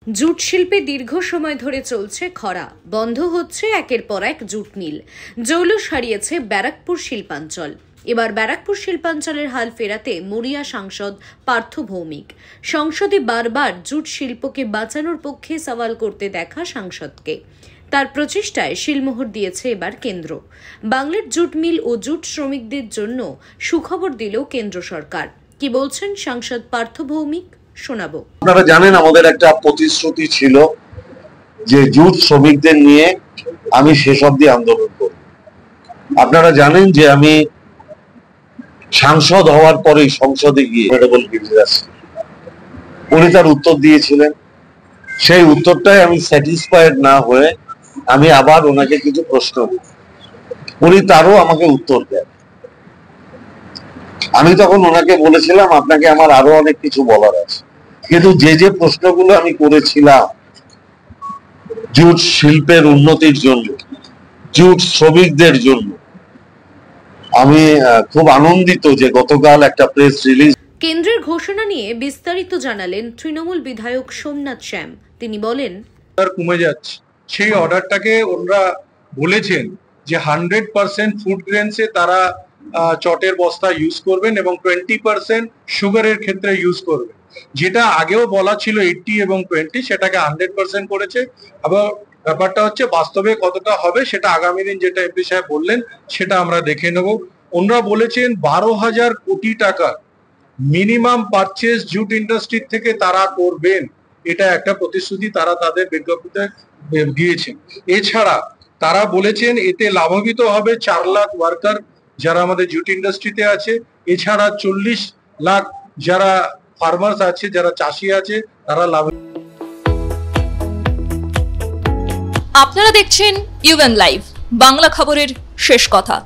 Jute শিল্পে দীর্ঘ সময় ধরে চলছে খরা, বন্ধ হচ্ছে একের পর এক জুট মিল, জৌলুস হারিয়েছে ব্যারাকপুর শিল্পাঞ্চল। এবার ব্যারাকপুর শিল্পাঞ্চলের হাল ফেরাতে মরিয়া সাংসদ পার্থ ভৌমিক। সংসদে বারবার জুট শিল্পকে বাঁচানোর পক্ষে সওয়াল করতে দেখা সাংসদকে। তার প্রচেষ্টায় শিলমোহর দিয়েছে এবার কেন্দ্র। বাংলার জুট মিল ও জুট শ্রমিকদের জন্য সুখবর দিল কেন্দ্র সরকার। কি বলছেন সাংসদ পার্থ ভৌমিক, শোনাবো। আপনারা জানেন আমাদের একটা প্রতিশ্রুতি ছিল যে জুট শ্রমিকদের নিয়ে আমি শেষ অবধি আন্দোলন করব। আপনারা জানেন যে আমি সাংসদ হওয়ার পরেই সংসদে গিয়ে উনি তার উত্তর দিয়েছিলেন। সেই উত্তরটাই আমি স্যাটিসফাইড না হয়ে আমি আবার ওনাকে কিছু প্রশ্ন করি, উনি তারও আমাকে উত্তর দেন। আমি তখন ওনাকে বলেছিলাম আপনাকে আমার আরো অনেক কিছু বলার আছে, কিন্তু যে প্রশ্নগুলো আমি করেছিলাম জুট শিল্পের উন্নতির জন্য, জুট শ্রমিকদের জন্য, আমি খুব আনন্দিত যে গতকাল একটা প্রেস রিলিজ। কেন্দ্রের ঘোষণা নিয়ে বিস্তারিত জানালেন তৃণমূল বিধায়ক সোমনাথ শ্যাম। তিনি বলেন, কমে যাচ্ছে, সেই অর্ডারটাকে ওনারা বলেছেন যে 100% ফুড গ্রেনসে তারা চটের বস্তা ইউজ করবেন এবং 20% সুগারের ক্ষেত্রে ইউজ করবেন। যেটা আগেও বলা ছিল 80 এবং 20, সেটাকে 100% করেছে। আবার ব্যাপারটা হচ্ছে বাস্তবে কতটা হবে সেটা আগামী দিন যেটা এমপি সাহেব বললেন সেটা আমরা দেখে নেব। ওনারা বলেছেন 12,000 কোটি টাকা মিনিমাম পারচেজ জুট ইন্ডাস্ট্রি থেকে তারা করবেন, এটা একটা প্রতিশ্রুতি তারা তাদের বিজ্ঞপ্তিতে দিয়েছেন। এছাড়া তারা বলেছেন এতে লাভান্বিত হবে 4 লাখ ওয়ার্কার যারা আমাদের জুট ইন্ডাস্ট্রিতে আছে। এছাড়া 40 লাখ যারা ফার্মার্স আছে, যারা চাষি আছে, তারা লাভান্বিত। আপনারা দেখছেন ইউএন লাইভ, বাংলা খবরের শেষ কথা।